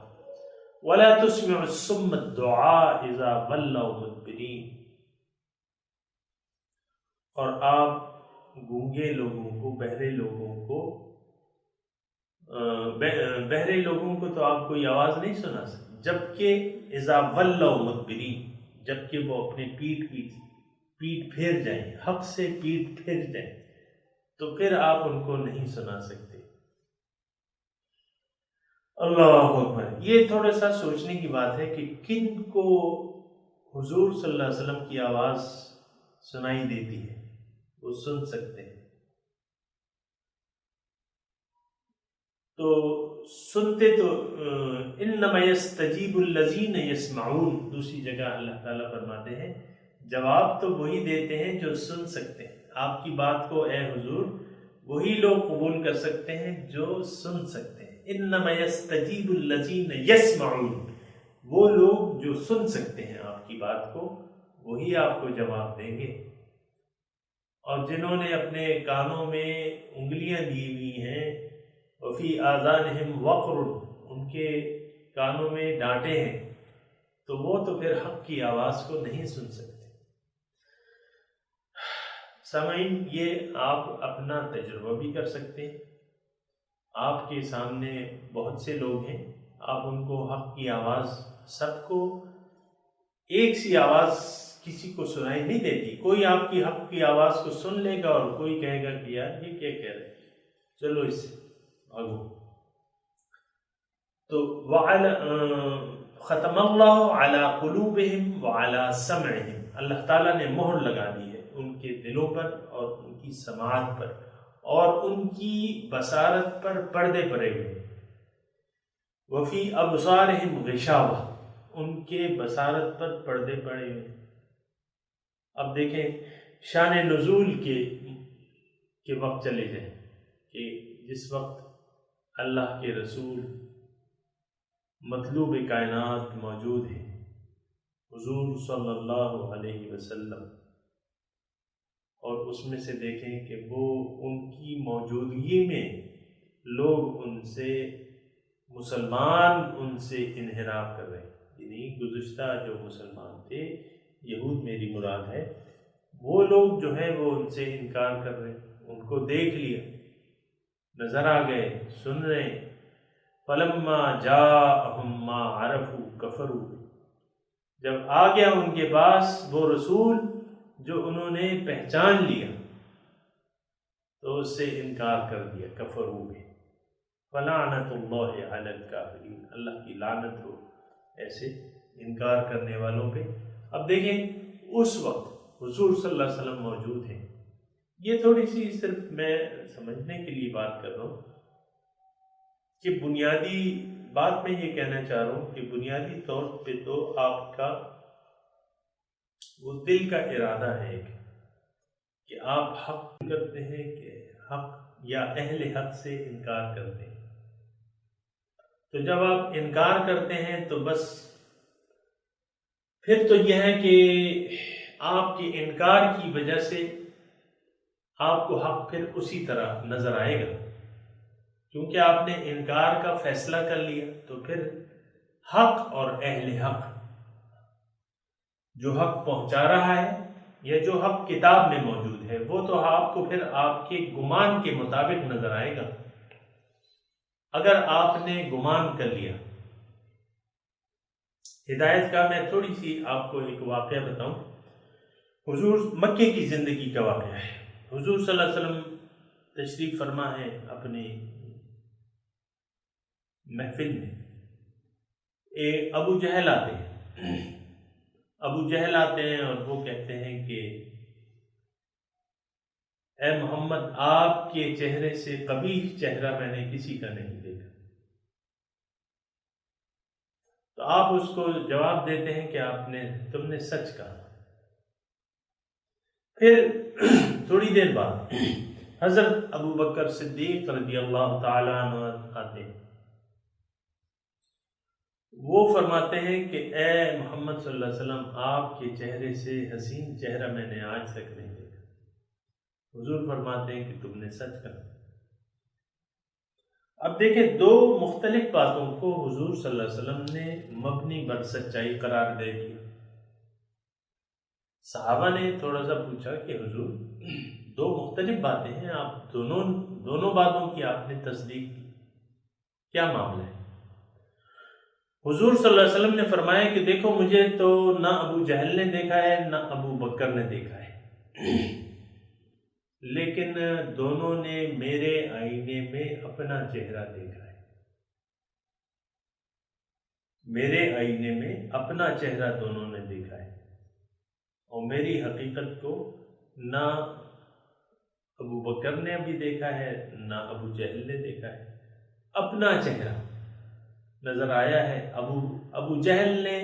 ولا تسمع الصم الدعاء اذا ولوا مدبرین، اور آپ گونگے لوگوں کو، بہرے لوگوں کو، بہرے لوگوں کو تو آپ کوئی آواز نہیں سنا سکتے، جبکہ اذا ولوا مدبرین، جبکہ وہ اپنے پیٹ پھیر جائیں، حق سے پیٹ پھیر جائیں، تو پھر آپ ان کو نہیں سنا سکتے۔ اللہ اکبر۔ یہ تھوڑا سا سوچنے کی بات ہے کہ کن کو حضور صلی اللہ علیہ وسلم کی آواز سنائی دیتی ہے، وہ سن سکتے ہیں، تو سنتے تو انما یستجیب الذین یسمعون، دوسری جگہ اللہ تعالیٰ فرماتے ہیں جواب تو وہی دیتے ہیں جو سن سکتے ہیں، آپ کی بات کو اے حضور وہی لوگ قبول کر سکتے ہیں جو سن سکتے ہیں۔ انما یستجیب الذین یسمعون، وہ لوگ جو سن سکتے ہیں آپ کی بات کو، وہی آپ کو جواب دیں گے، اور جنہوں نے اپنے کانوں میں انگلیاں دی ہوئی ہیں، وفی آذانہم وقر، ان کے کانوں میں ڈانٹے ہیں، تو وہ تو پھر حق کی آواز کو نہیں سن سکتے۔ سامعین، یہ آپ اپنا تجربہ بھی کر سکتے ہیں، آپ کے سامنے بہت سے لوگ ہیں، آپ ان کو حق کی آواز، سب کو ایک سی آواز کسی کو سنائی نہیں دیتی، کوئی آپ کی حق کی آواز کو سن لے گا اور کوئی کہے گا کہ یار یہ کیا کہہ رہے ہیں، چلو اس سے بھاگو۔ تو ختم اللہ علی قلوبہم وعلی سمعہم، اللہ تعالیٰ نے مہر لگا دی ہے ان کے دلوں پر اور ان کی سماعت پر اور ان کی بصارت پر پردے پڑے ہوئے، وفی ابصارہم غشاوہ، ان کے بصارت پر پردے پڑے ہوئے۔ اب دیکھیں شان نزول کے وقت چلے جائیں کہ جس وقت اللہ کے رسول مطلوب کائنات موجود ہیں، حضور صلی اللہ علیہ وسلم، اور اس میں سے دیکھیں کہ وہ ان کی موجودگی میں لوگ ان سے، مسلمان ان سے انحراف کر رہے ہیں، یعنی گزشتہ جو مسلمان تھے، یہود میری مراد ہے، وہ لوگ جو ہیں وہ ان سے انکار کر رہے ہیں، ان کو دیکھ لیا، نظر آ گئے، سن رہے ہیں۔ فلما جاءہم ما عرفوا کفروا، جب آ گیا ان کے پاس وہ رسول جو انہوں نے پہچان لیا، تو اس سے انکار کر دیا، کفروا میں۔ فلعنت اللہ علی الکافرین، اللہ کی لعنت ہو ایسے انکار کرنے والوں پہ۔ اب دیکھیں اس وقت حضور صلی اللہ علیہ وسلم موجود ہیں، یہ تھوڑی سی صرف میں سمجھنے کے لیے بات کر رہا ہوں کہ بنیادی بات میں یہ کہنا چاہ رہا ہوں کہ بنیادی طور پہ تو آپ کا وہ دل کا ارادہ ہے کہ آپ حق کرتے ہیں کہ حق یا اہل حق سے انکار کرتے ہیں۔ تو جب آپ انکار کرتے ہیں تو بس پھر تو یہ ہے کہ آپ کے انکار کی وجہ سے آپ کو حق پھر اسی طرح نظر آئے گا، کیونکہ آپ نے انکار کا فیصلہ کر لیا، تو پھر حق اور اہل حق، جو حق پہنچا رہا ہے یا جو حق کتاب میں موجود ہے، وہ تو آپ کو پھر آپ کے گمان کے مطابق نظر آئے گا۔ اگر آپ نے گمان کر لیا، ہدایت کا میں تھوڑی سی آپ کو ایک واقعہ بتاؤں، حضور مکے کی زندگی کا واقعہ ہے۔ حضور صلی اللہ علیہ وسلم تشریف فرما ہے اپنی محفل میں، ابو جہل آتے ہیں، ابو جہل آتے ہیں اور وہ کہتے ہیں کہ اے محمد، آپ کے چہرے سے قبیح چہرہ میں نے کسی کا نہیں دیکھا۔ تو آپ اس کو جواب دیتے ہیں کہ تم نے سچ کہا۔ پھر تھوڑی دیر بعد حضرت ابو بکر صدیق رضی اللہ تعالیٰ عنہ آتے ہیں، وہ فرماتے ہیں کہ اے محمد صلی اللہ علیہ وسلم، آپ کے چہرے سے حسین چہرہ میں نے آج تک نہیں دیکھا۔ حضور فرماتے ہیں کہ تم نے سچ کہا۔ اب دیکھیں، دو مختلف باتوں کو حضور صلی اللہ علیہ وسلم نے مبنی بر سچائی قرار دے دیا۔ صحابہ نے تھوڑا سا پوچھا کہ حضور، دو مختلف باتیں ہیں، آپ دونوں باتوں کی آپ نے تصدیق کی، کیا معاملہ ہے؟ حضور صلی اللہ علیہ وسلم نے فرمایا کہ دیکھو، مجھے تو نہ ابو جہل نے دیکھا ہے نہ ابو بکر نے دیکھا ہے، لیکن دونوں نے میرے آئینے میں اپنا چہرہ دیکھا ہے۔ میرے آئینے میں اپنا چہرہ دونوں نے دیکھا ہے، اور میری حقیقت کو نہ ابو بکر نے ابھی دیکھا ہے نہ ابو جہل نے دیکھا ہے، اپنا چہرہ نظر آیا ہے۔ ابو جہل نے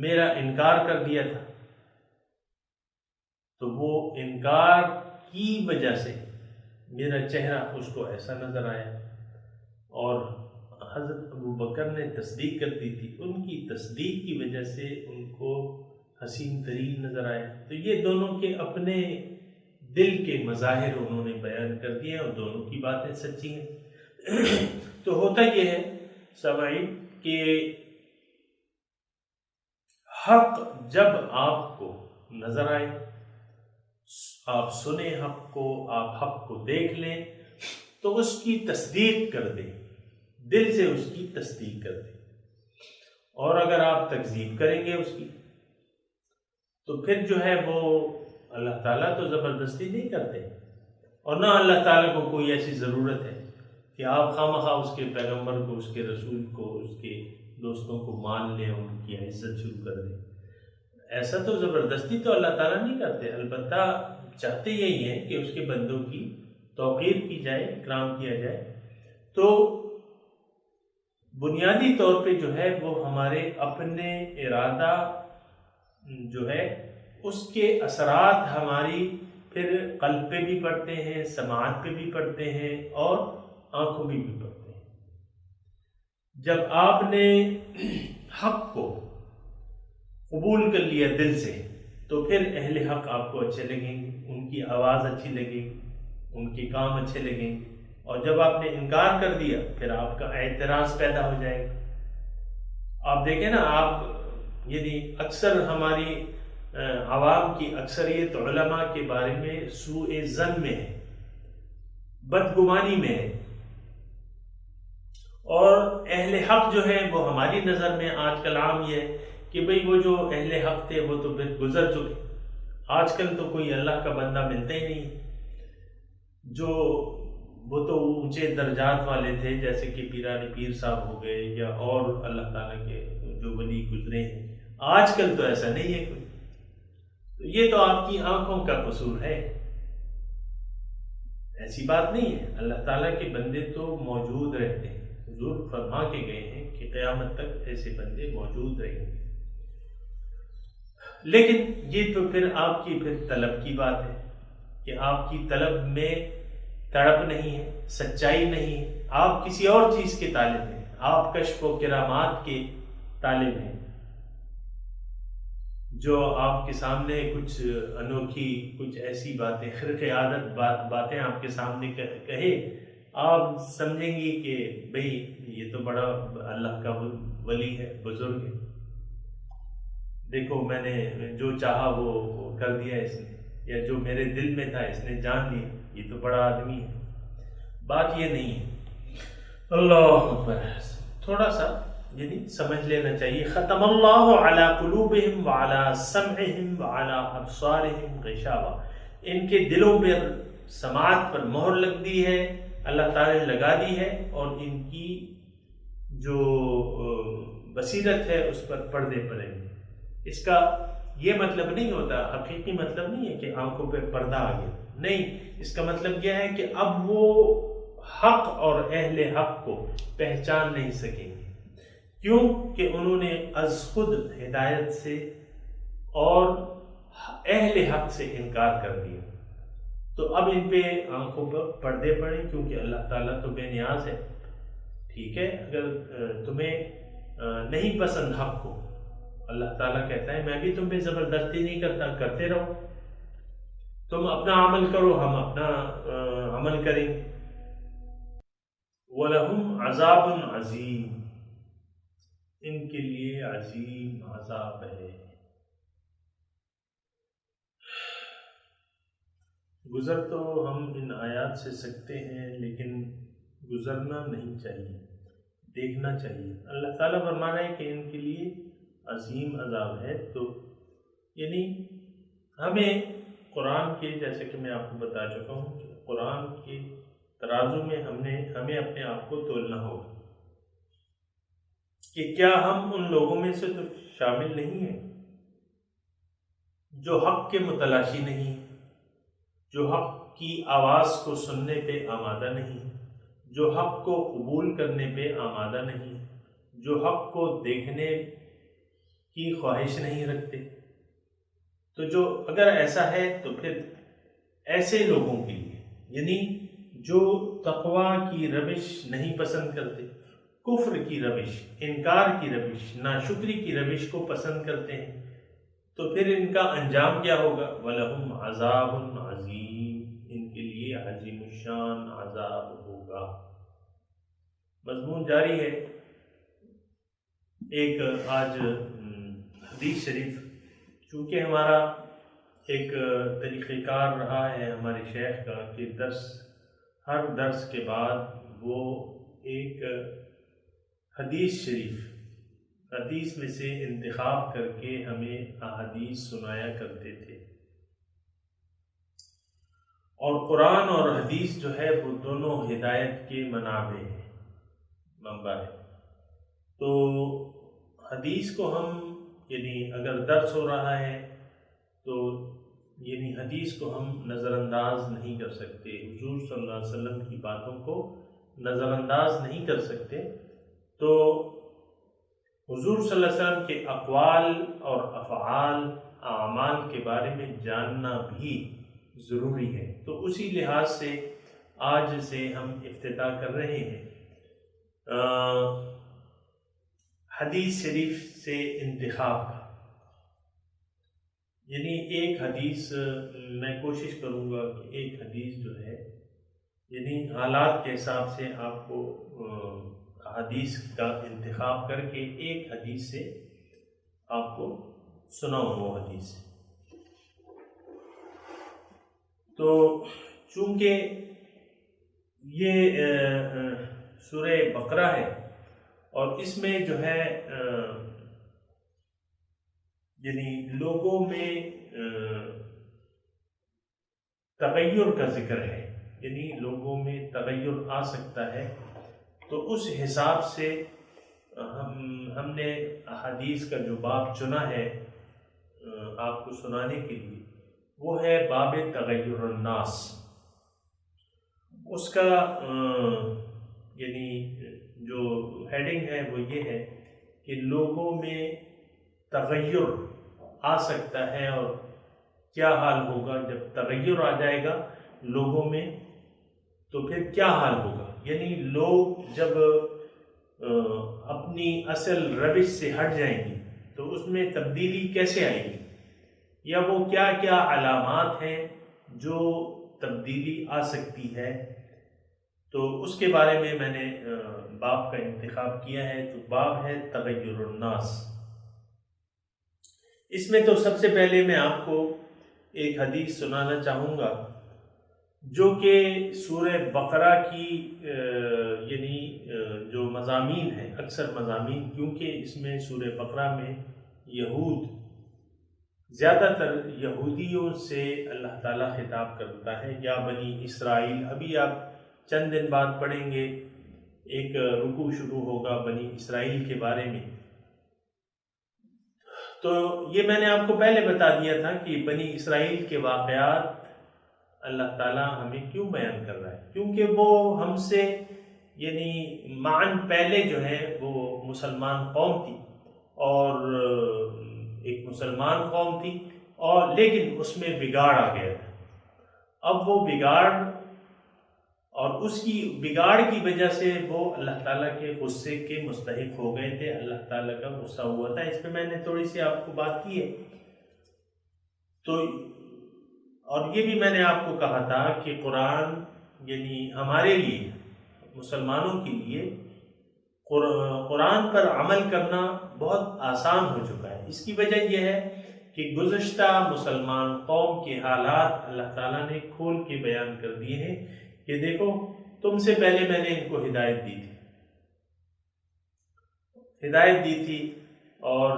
میرا انکار کر دیا تھا، تو وہ انکار کی وجہ سے میرا چہرہ اس کو ایسا نظر آیا، اور حضرت ابو بکر نے تصدیق کر دی تھی، ان کی تصدیق کی وجہ سے ان کو حسین ترین نظر آیا۔ تو یہ دونوں کے اپنے دل کے مظاہر انہوں نے بیان کر دیے، اور دونوں کی باتیں سچی ہیں۔ تو ہوتا یہ ہے سامعین کہ حق جب آپ کو نظر آئے، آپ سنیں حق کو، آپ حق کو دیکھ لیں، تو اس کی تصدیق کر دیں، دل سے اس کی تصدیق کر دیں۔ اور اگر آپ تکذیب کریں گے اس کی، تو پھر جو ہے وہ اللہ تعالیٰ تو زبردستی نہیں کرتے، اور نہ اللہ تعالیٰ کو کوئی ایسی ضرورت ہے کہ آپ خواہ اس کے پیغمبر کو، اس کے رسول کو، اس کے دوستوں کو مان لیں، ان کی عزت شروع کر دیں۔ ایسا تو زبردستی تو اللہ تعالیٰ نہیں کرتے، البتہ چاہتے یہی ہیں کہ اس کے بندوں کی توقیر کی جائے، اکرام کیا جائے۔ تو بنیادی طور پہ جو ہے وہ ہمارے اپنے ارادہ جو ہے اس کے اثرات ہماری پھر قلب پہ بھی پڑتے ہیں، سماعت پہ بھی پڑتے ہیں، اور آنکھوں بھی پڑتے ہیں۔ جب آپ نے حق کو قبول کر لیا دل سے، تو پھر اہل حق آپ کو اچھے لگیں گے، ان کی آواز اچھی لگے گی، ان کے کام اچھے لگیں گے۔ اور جب آپ نے انکار کر دیا، پھر آپ کا اعتراض پیدا ہو جائے گا۔ آپ دیکھیں نا، آپ یعنی اکثر ہماری عوام کی اکثریت علماء کے بارے میں سوء ظن میں ہے، بدگمانی میں ہے، اور اہل حق جو ہے وہ ہماری نظر میں آج کل عام یہ ہے کہ بھئی وہ جو اہل حق تھے وہ تو پھر گزر چکے، آج کل تو کوئی اللہ کا بندہ ملتا ہی نہیں، جو وہ تو اونچے درجات والے تھے، جیسے کہ پیرانی پیر صاحب ہو گئے، یا اور اللہ تعالیٰ کے جو ولی گزرے ہیں۔ آج کل تو ایسا نہیں ہے کوئی، تو یہ تو آپ کی آنکھوں کا قصور ہے، ایسی بات نہیں ہے۔ اللہ تعالیٰ کے بندے تو موجود رہتے ہیں، حضور فرما کے گئے ہیں کہ قیامت تک ایسے بندے موجود رہیں گے۔ لیکن یہ تو پھر آپ کی پھر طلب کی بات ہے کہ آپ کی طلب میں تڑپ نہیں ہے، سچائی نہیں ہے، آپ کسی اور چیز کے طالب ہیں، آپ کشف و کرامات کے طالب ہیں، جو آپ کے سامنے کچھ انوکھی، کچھ ایسی باتیں، خرق عادت باتیں آپ کے سامنے کہے، آپ سمجھیں گی کہ بھئی یہ تو بڑا اللہ کا ولی ہے، بزرگ ہے، دیکھو میں نے جو چاہا وہ کر دیا اس نے، یا جو میرے دل میں تھا اس نے جان لیا، یہ تو بڑا آدمی ہے۔ بات یہ نہیں ہے۔ اللہ اکبر، تھوڑا سا یعنی سمجھ لینا چاہیے۔ ختم اللہ علی قلوبہم وعلی سمعہم وعلی ابصارہم غشاوہ، ان کے دلوں پر، سماعت پر مہر لگ دی ہے، اللہ تعالی نے لگا دی ہے، اور ان کی جو بصیرت ہے اس پر پردے پڑیں گے۔ اس کا یہ مطلب نہیں ہوتا، حقیقی مطلب نہیں ہے کہ آنکھوں پہ پردہ آ گیا، نہیں، اس کا مطلب یہ ہے کہ اب وہ حق اور اہل حق کو پہچان نہیں سکیں گے، کیوں کہ انہوں نے از خود ہدایت سے اور اہل حق سے انکار کر دیا۔ تو اب ان پہ آنکھوں پر پردے پڑیں، کیونکہ اللہ تعالیٰ تو بے نیاز ہے، ٹھیک ہے، اگر تمہیں نہیں پسند حق کو، اللہ تعالیٰ کہتا ہے میں بھی تم پہ زبردستی نہیں کرتا، کرتے رہو، تم اپنا عمل کرو، ہم اپنا عمل کریں گے۔ وَلَهُمْ عَذَابٌ عَظِيمٌ، ان کے لیے عظیم عذاب ہے۔ گزر تو ہم ان آیات سے سکتے ہیں، لیکن گزرنا نہیں چاہیے، دیکھنا چاہیے۔ اللہ تعالیٰ فرما رہا ہے کہ ان کے لیے عظیم عذاب ہے، تو یعنی ہمیں قرآن کے، جیسے کہ میں آپ کو بتا چکا ہوں کہ قرآن کے ترازو میں ہمیں اپنے آپ کو تولنا ہوگا کہ کیا ہم ان لوگوں میں سے تو شامل نہیں ہیں جو حق کے متلاشی نہیں، جو حق کی آواز کو سننے پہ آمادہ نہیں، جو حق کو قبول کرنے پہ آمادہ نہیں، جو حق کو دیکھنے کی خواہش نہیں رکھتے۔ تو جو اگر ایسا ہے تو پھر ایسے لوگوں کے لیے، یعنی جو تقوی کی روش نہیں پسند کرتے، کفر کی روش، انکار کی روش، ناشکری کی روش کو پسند کرتے ہیں، تو پھر ان کا انجام کیا ہوگا؟ وَلَهُمْ عَذَابٌ عَظِيمٌ، ان کے لیے عظیم الشان عذاب ہوگا۔ مضمون جاری ہے۔ ایک آج حدیث شریف، چونکہ ہمارا ایک طریقہ کار رہا ہے ہمارے شیخ کا کہ ہر درس کے بعد وہ ایک حدیث شریف، حدیث میں سے انتخاب کر کے ہمیں احادیث سنایا کرتے تھے، اور قرآن اور حدیث جو ہے وہ دونوں ہدایت کے منبع ہے۔ تو حدیث کو ہم یعنی اگر درس ہو رہا ہے تو یعنی حدیث کو ہم نظر انداز نہیں کر سکتے، حضور صلی اللہ علیہ وسلم کی باتوں کو نظر انداز نہیں کر سکتے۔ تو حضور صلی اللہ علیہ وسلم کے اقوال اور افعال، اعمال کے بارے میں جاننا بھی ضروری ہے۔ تو اسی لحاظ سے آج سے ہم افتتاح کر رہے ہیں حدیث شریف سے انتخاب کا، یعنی ایک حدیث میں کوشش کروں گا کہ ایک حدیث جو ہے یعنی حالات کے حساب سے آپ کو حدیث کا انتخاب کر کے ایک حدیث سے آپ کو سناؤں وہ حدیث۔ تو چونکہ یہ سورہ بقرہ ہے اور اس میں جو ہے یعنی لوگوں میں تغیر کا ذکر ہے، یعنی لوگوں میں تغیر آ سکتا ہے، تو اس حساب سے ہم نے حدیث کا جو باب چنا ہے آپ کو سنانے کے لیے، وہ ہے باب تغیر الناس۔ اس کا یعنی جو ہیڈنگ ہے وہ یہ ہے کہ لوگوں میں تغیر آ سکتا ہے اور کیا حال ہوگا جب تغیر آ جائے گا لوگوں میں، تو پھر کیا حال ہوگا، یعنی لوگ جب اپنی اصل روش سے ہٹ جائیں گے تو اس میں تبدیلی کیسے آئے گی، یا وہ کیا کیا علامات ہیں جو تبدیلی آ سکتی ہے۔ تو اس کے بارے میں نے باب کا انتخاب کیا ہے۔ تو باب ہے تغیر الناس۔ اس میں تو سب سے پہلے میں آپ کو ایک حدیث سنانا چاہوں گا جو کہ سورہ بقرہ کی یعنی جو مضامین ہیں، اکثر مضامین، کیونکہ اس میں سورہ بقرہ میں یہود، زیادہ تر یہودیوں سے اللہ تعالیٰ خطاب کرتا ہے، یا بنی اسرائیل۔ ابھی آپ چند دن بعد پڑھیں گے، ایک رکوع شروع ہوگا بنی اسرائیل کے بارے میں۔ تو یہ میں نے آپ کو پہلے بتا دیا تھا کہ بنی اسرائیل کے واقعات اللہ تعالیٰ ہمیں کیوں بیان کر رہا ہے، کیونکہ وہ ہم سے یعنی معاً پہلے جو ہے وہ مسلمان قوم تھی، اور ایک مسلمان قوم تھی، اور لیکن اس میں بگاڑ آ گیا تھا۔ اب وہ بگاڑ اور اس کی بگاڑ کی وجہ سے وہ اللہ تعالیٰ کے غصے کے مستحق ہو گئے تھے، اللہ تعالیٰ کا غصہ ہوا تھا۔ اس پہ میں نے تھوڑی سی آپ کو بات کی ہے۔ تو اور یہ بھی میں نے آپ کو کہا تھا کہ قرآن یعنی ہمارے لیے، مسلمانوں کے لیے قرآن پر عمل کرنا بہت آسان ہو چکا ہے۔ اس کی وجہ یہ ہے کہ گزشتہ مسلمان قوم کے حالات اللہ تعالیٰ نے کھول کے بیان کر دیے ہیں کہ دیکھو تم سے پہلے میں نے ان کو ہدایت دی تھی اور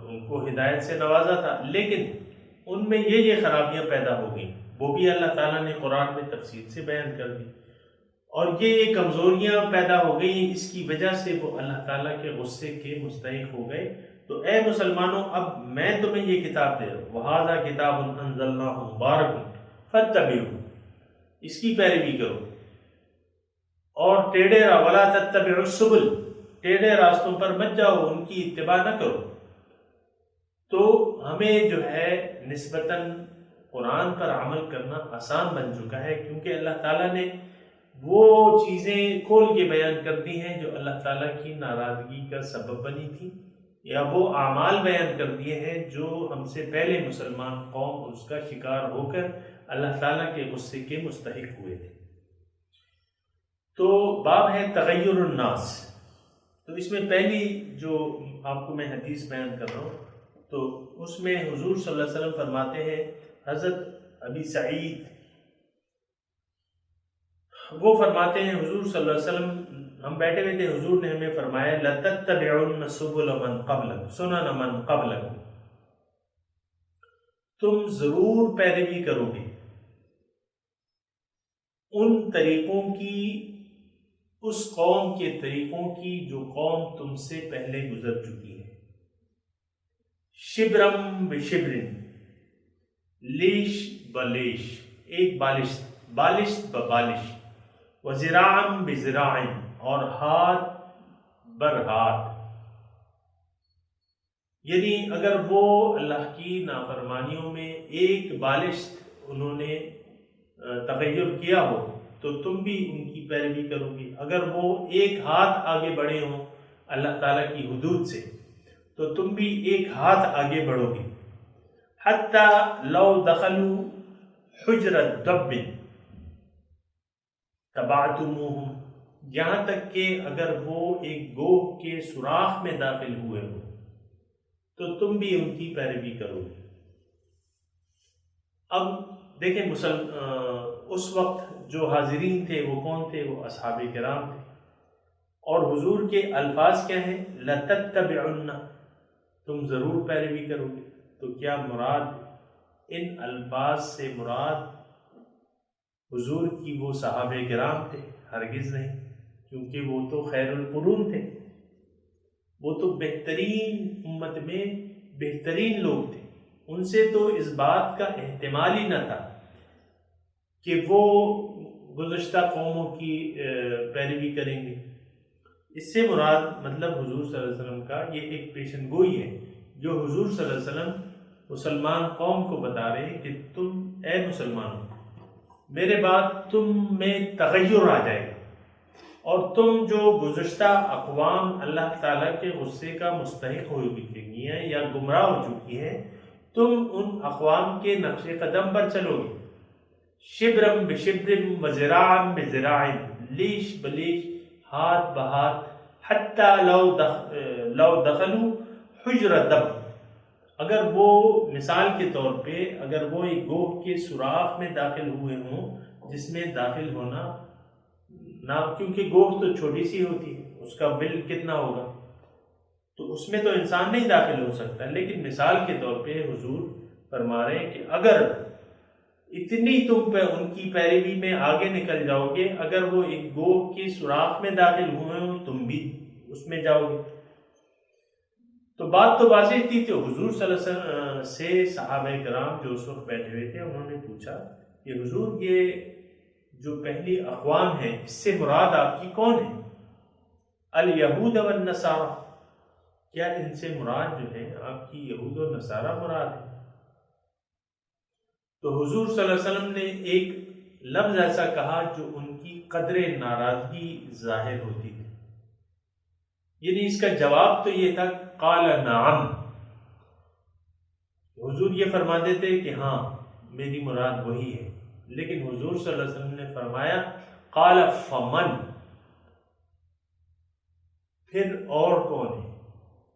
ان کو ہدایت سے نوازا تھا، لیکن ان میں یہ خرابیاں پیدا ہو گئیں، وہ بھی اللہ تعالیٰ نے قرآن میں تفصیل سے بیان کر دی، اور یہ کمزوریاں پیدا ہو گئیں۔ اس کی وجہ سے وہ اللہ تعالیٰ کے غصے کے مستحق ہو گئے۔ تو اے مسلمانوں، اب میں تمہیں یہ کتاب دے رہا ہوں، وَهَذَا كِتَابٌ أَنزَلْنَاهُ مُبَارَكٌ فَاتَّبِعُوهُ، اس کی پیروی کرو، اور وَلَا تَتَّبِعُوا السُّبُلَ، ٹیڑھے راستوں پر مت جاؤ، ان کی اتباع نہ کرو۔ تو ہمیں جو ہے نسبتاً قرآن پر عمل کرنا آسان بن چکا ہے، کیونکہ اللہ تعالیٰ نے وہ چیزیں کھول کے بیان کر دی ہیں جو اللہ تعالیٰ کی ناراضگی کا سبب بنی تھی، یا وہ اعمال بیان کر دیے ہیں جو ہم سے پہلے مسلمان قوم اس کا شکار ہو کر اللہ تعالیٰ کے غصے کے مستحق ہوئے تھے۔ تو باب ہے تغیر الناس۔ تو اس میں پہلی جو آپ کو میں حدیث بیان کر رہا ہوں، تو اس میں حضور صلی اللہ علیہ وسلم فرماتے ہیں، حضرت ابی سعید وہ فرماتے ہیں، حضور صلی اللہ علیہ وسلم، ہم بیٹھے ہوئے تھے، حضور نے ہمیں فرمایا لَتَتَّبِعُنَّ سُبُلَ مَنْ قَبْلَكُمْ سُنَنَ مَنْ قَبْلَكُمْ، تم ضرور پیروی کرو گے ان طریقوں کی، اس قوم کے طریقوں کی جو قوم تم سے پہلے گزر چکی ہے۔ شبرم بشبرن، لیش بلیش، ایک بالشت ببالش، وزراعم بزراعم، اور ہاتھ بر ہاتھ۔ یعنی اگر وہ اللہ کی نافرمانیوں میں ایک بالشت انہوں نے تغیر کیا ہو تو تم بھی ان کی پیروی کرو گی، اگر وہ ایک ہاتھ آگے بڑھے ہوں اللہ تعالیٰ کی حدود سے تو تم بھی ایک ہاتھ آگے بڑھو گے۔ حتی لو دخلوا حجر الدب تبعتموہم، یہاں تک کہ اگر وہ ایک گوہ کے سوراخ میں داخل ہوئے ہوں تو تم بھی ان کی پیروی کرو گے۔ اب دیکھیں اس وقت جو حاضرین تھے وہ کون تھے؟ وہ اصحاب کرام تھے، اور حضور کے الفاظ کیا ہیں؟ لَتَتَّبِعُنَّ، تم ضرور پیروی کرو گے۔ تو کیا مراد ان الفاظ سے مراد حضور کی وہ صحابہ کرام تھے؟ ہرگز نہیں، کیونکہ وہ تو خیر القرون تھے، وہ تو بہترین امت میں بہترین لوگ تھے، ان سے تو اس بات کا احتمال ہی نہ تھا کہ وہ گزشتہ قوموں کی پیروی کریں گے۔ اس سے مراد مطلب حضور صلی اللہ علیہ وسلم کا یہ ایک پیشن گوئی ہے جو حضور صلی اللہ علیہ وسلم مسلمان قوم کو بتا رہے ہیں کہ تم اے مسلمانوں، میرے بعد تم میں تغیر آ جائے گا، اور تم جو گزشتہ اقوام اللہ تعالیٰ کے غصے کا مستحق ہو چکی ہیں یا گمراہ ہو چکی ہیں، تم ان اقوام کے نقش قدم پر چلو گے۔ شبرم بشبرم وزراعم بزراعم، لیش بلیش، ہاتھ بہاتھ، حتی لو دخلوا حجر دب، اگر وہ مثال کے طور پہ اگر وہ ایک گوہ کے سوراخ میں داخل ہوئے ہوں جس میں داخل ہونا نہ، کیونکہ گوہ تو چھوٹی سی ہوتی ہے، اس کا بل کتنا ہوگا، تو اس میں تو انسان نہیں داخل ہو سکتا، لیکن مثال کے طور پہ حضور فرما رہے ہیں کہ اگر اتنی تم پہ ان کی پیروی میں آگے نکل جاؤ گے، اگر وہ ایک گوہ کے سوراخ میں داخل ہوئے ہوں تم بھی اس میں جاؤ گے۔ تو بات تو واضح تھی، تو حضور صلی اللہ علیہ وسلم سے صحابہ کرام جو اس وقت بیٹھے ہوئے تھے انہوں نے پوچھا کہ حضور یہ جو پہلی اقوام ہے اس سے مراد آپ کی کون ہے؟ الیہود والنصارى، کیا ان سے مراد جو ہے آپ کی یہود و نصارہ مراد ہے؟ تو حضور صلی اللہ علیہ وسلم نے ایک لفظ ایسا کہا جو ان کی قدر ناراضگی ظاہر ہوتی تھی. یعنی اس کا جواب تو یہ تھا قال نعم. حضور یہ فرماتے تھے کہ ہاں میری مراد وہی ہے، لیکن حضور صلی اللہ علیہ وسلم نے فرمایا قال فمن، پھر اور کون ہے؟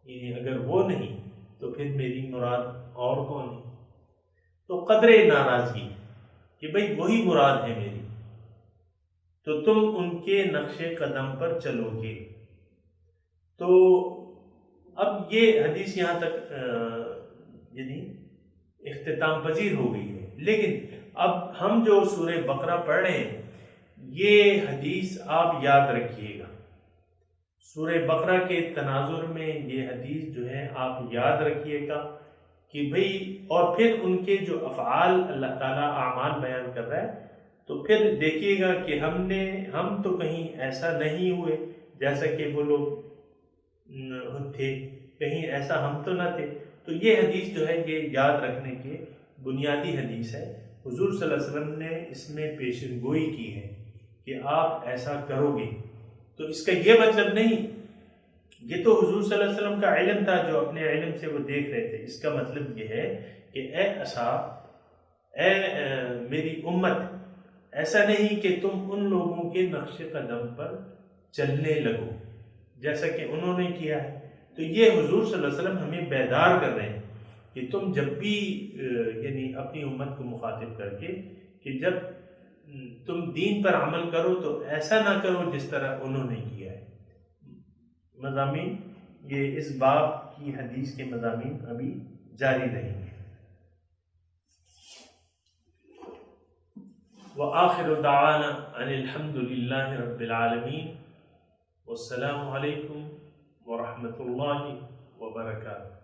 یعنی اگر وہ نہیں تو پھر میری مراد اور کون ہے؟ تو قدر ناراضگی کہ بھئی وہی مراد ہے میری، تو تم ان کے نقش قدم پر چلو گے. تو اب یہ حدیث یہاں تک یعنی اختتام پذیر ہو گئی ہے. لیکن اب ہم جو سورہ بقرہ پڑھ رہے ہیں یہ حدیث آپ یاد رکھیے گا. سورہ بقرہ کے تناظر میں یہ حدیث جو ہے آپ یاد رکھیے گا کہ بھئی، اور پھر ان کے جو افعال اللہ تعالیٰ اعمال بیان کر رہا ہے تو پھر دیکھیے گا کہ ہم تو کہیں ایسا نہیں ہوئے جیسا کہ وہ لوگ تھے، کہیں ایسا ہم تو نہ تھے. تو یہ حدیث جو ہے یہ یاد رکھنے کے بنیادی حدیث ہے. حضور صلی اللہ علیہ وسلم نے اس میں پیشن گوئی کی ہے کہ آپ ایسا کرو گے. تو اس کا یہ مطلب نہیں، یہ تو حضور صلی اللہ علیہ وسلم کا علم تھا جو اپنے علم سے وہ دیکھ رہے تھے. اس کا مطلب یہ ہے کہ اے اصحاب، اے میری امت، ایسا نہیں کہ تم ان لوگوں کے نقش قدم پر چلنے لگو جیسا کہ انہوں نے کیا ہے. تو یہ حضور صلی اللہ علیہ وسلم ہمیں بیدار کر رہے ہیں کہ تم جب بھی یعنی اپنی امت کو مخاطب کر کے کہ جب تم دین پر عمل کرو تو ایسا نہ کرو جس طرح انہوں نے کیا ہے. مضامین یہ اس باب کی حدیث کے مضامین ابھی جاری رہیں گے. وآخر دعوانا ان الحمد للہ رب العالمین، والسلام علیکم ورحمۃ اللہ وبرکاتہ.